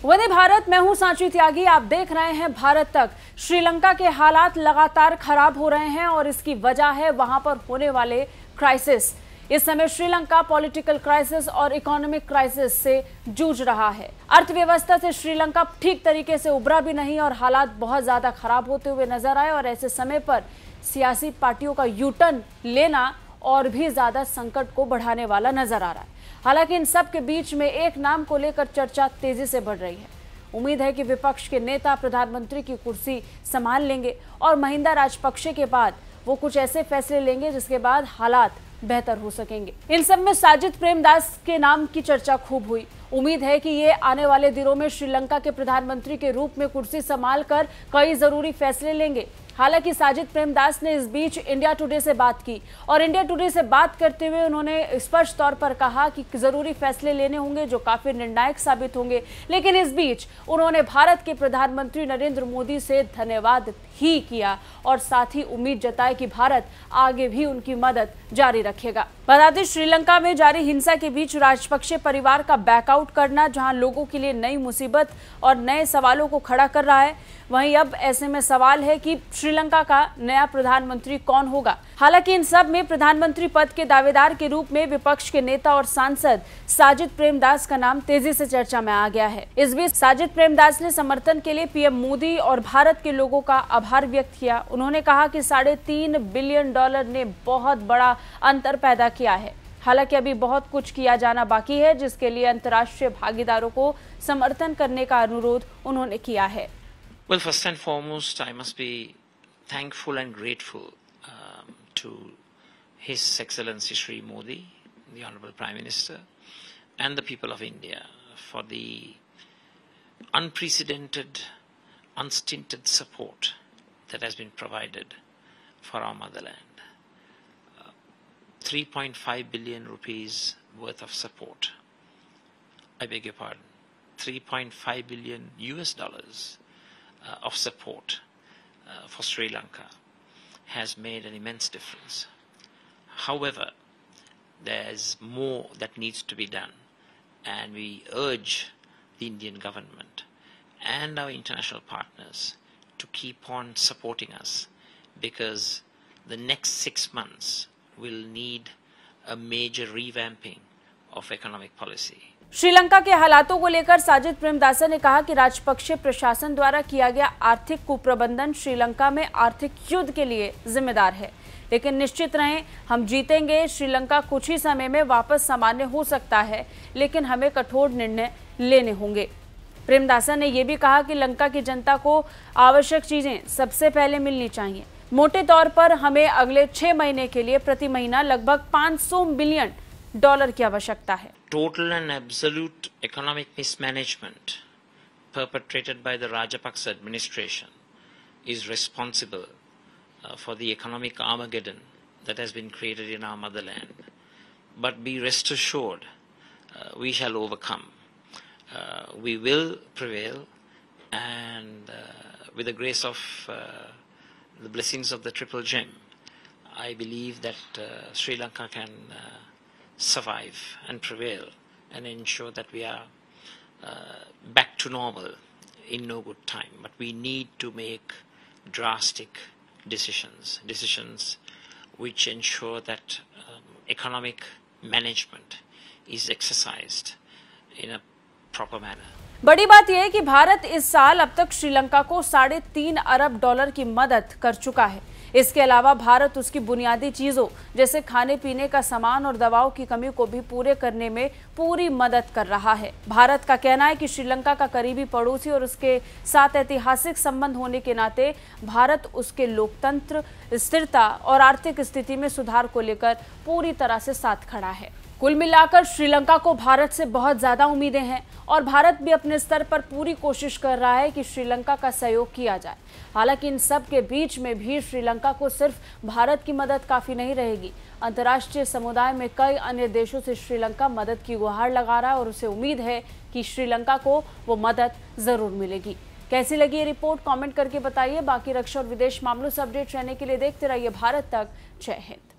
वंदे भारत, मैं हूं सांची त्यागी। आप देख रहे हैं भारत तक। श्रीलंका के हालात लगातार खराब हो रहे हैं और इसकी वजह है वहां पर होने वाले क्राइसिस। इस समय श्रीलंका पॉलिटिकल क्राइसिस और इकोनॉमिक क्राइसिस से जूझ रहा है। अर्थव्यवस्था से श्रीलंका ठीक तरीके से उभरा भी नहीं और हालात बहुत ज्यादा खराब होते हुए नजर आए और ऐसे समय पर सियासी पार्टियों का यू टर्न लेना और भी ज्यादा संकट को बढ़ाने वाला नजर आ रहा है। हालांकि इन सब के बीच में एक नाम को लेकर चर्चा तेजी से बढ़ रही है। उम्मीद है कि विपक्ष के नेता प्रधानमंत्री की कुर्सी संभाल लेंगे और महिंदा राजपक्षे के बाद वो कुछ ऐसे फैसले लेंगे जिसके बाद हालात बेहतर हो सकेंगे। इन सब में साजिद प्रेमदास के नाम की चर्चा खूब हुई। उम्मीद है कि ये आने वाले दिनों में श्रीलंका के प्रधानमंत्री के रूप में कुर्सी संभाल कर कई जरूरी फैसले लेंगे। हालांकि साजिद प्रेमदास ने इस बीच इंडिया टुडे से बात की और इंडिया टुडे से बात करते हुए उन्होंने स्पष्ट तौर पर कहा कि जरूरी फैसले लेने होंगे जो काफी निर्णायक साबित होंगे। लेकिन इस बीच उन्होंने भारत के प्रधानमंत्री नरेंद्र मोदी से धन्यवाद ही किया और साथ ही उम्मीद जताई कि भारत आगे भी उनकी मदद जारी रखेगा। बता दें, श्रीलंका में जारी हिंसा के बीच राजपक्षे परिवार का बैकआउट करना जहां लोगों के लिए नई मुसीबत और नए सवालों को खड़ा कर रहा है, वहीं अब ऐसे में सवाल है कि श्रीलंका का नया प्रधानमंत्री कौन होगा। हालांकि इन सब में प्रधानमंत्री पद के दावेदार के रूप में विपक्ष के नेता और सांसद साजिद प्रेमदास का नाम तेजी से चर्चा में आ गया है। इस बीच साजिद प्रेमदास ने समर्थन के लिए पीएम मोदी और भारत के लोगों का आभार व्यक्त किया। उन्होंने कहा कि $3.5 बिलियन ने बहुत बड़ा अंतर पैदा किया है। हालांकि अभी बहुत कुछ किया जाना बाकी है, जिसके लिए अंतर्राष्ट्रीय भागीदारों को समर्थन करने का अनुरोध उन्होंने किया है। Well, first and foremost, I must be thankful and grateful to His Excellency Shri Modi, the Honorable Prime Minister, and the people of India for the unprecedented, unstinted support that has been provided for our motherland. 3.5 billion rupees worth of support. I beg your pardon. $3.5 billion of support for Sri Lanka has made an immense difference. However, there's more that needs to be done, and we urge the Indian government and our international partners to keep on supporting us, because the next 6 months will need a major revamping of economic policy. Sri Lanka के हालातों को लेकर साजिद प्रेमदासा ने कहा कि राजपक्षे प्रशासन द्वारा किया गया आर्थिक कुप्रबंधन श्रीलंका में आर्थिक युद्ध के लिए जिम्मेदार है। लेकिन निश्चित रहें, हम जीतेंगे। श्रीलंका कुछ ही समय में वापस सामान्य हो सकता है, लेकिन हमें कठोर निर्णय लेने होंगे। प्रेमदासा ने यह भी कहा कि लंका की जनता को आवश्यक चीजें सबसे पहले मिलनी चाहिए। मोटे तौर पर हमें अगले 6 महीने के लिए प्रति महीना लगभग $500 बिलियन की आवश्यकता है। Total and absolute economic mismanagement perpetrated by the Rajapaksa administration is responsible for the economic Armageddon that has been created in our motherland. But be rest assured, we shall overcome. We will prevail, and with the grace of the blessings of the Triple Gem, I believe that Sri Lanka can survive and prevail and ensure that we are back to normal in no good time. But we need to make drastic decisions which ensure that economic management is exercised in a proper manner. बड़ी बात यह है कि भारत इस साल अब तक श्रीलंका को $3.5 अरब की मदद कर चुका है। इसके अलावा भारत उसकी बुनियादी चीजों जैसे खाने पीने का सामान और दवाओं की कमी को भी पूरे करने में पूरी मदद कर रहा है। भारत का कहना है कि श्रीलंका का करीबी पड़ोसी और उसके साथ ऐतिहासिक संबंध होने के नाते भारत उसके लोकतंत्र, स्थिरता और आर्थिक स्थिति में सुधार को लेकर पूरी तरह से साथ खड़ा है। कुल मिलाकर श्रीलंका को भारत से बहुत ज्यादा उम्मीदें हैं और भारत भी अपने स्तर पर पूरी कोशिश कर रहा है कि श्रीलंका का सहयोग किया जाए। हालांकि इन सब के बीच में भी श्रीलंका को सिर्फ भारत की मदद काफी नहीं रहेगी। अंतर्राष्ट्रीय समुदाय में कई अन्य देशों से श्रीलंका मदद की गुहार लगा रहा है और उसे उम्मीद है कि श्रीलंका को वो मदद जरूर मिलेगी। कैसी लगी ये रिपोर्ट कमेंट करके बताइए। बाकी रक्षा और विदेश मामलों से अपडेट रहने के लिए देखते रहिए भारत तक। जय हिंद।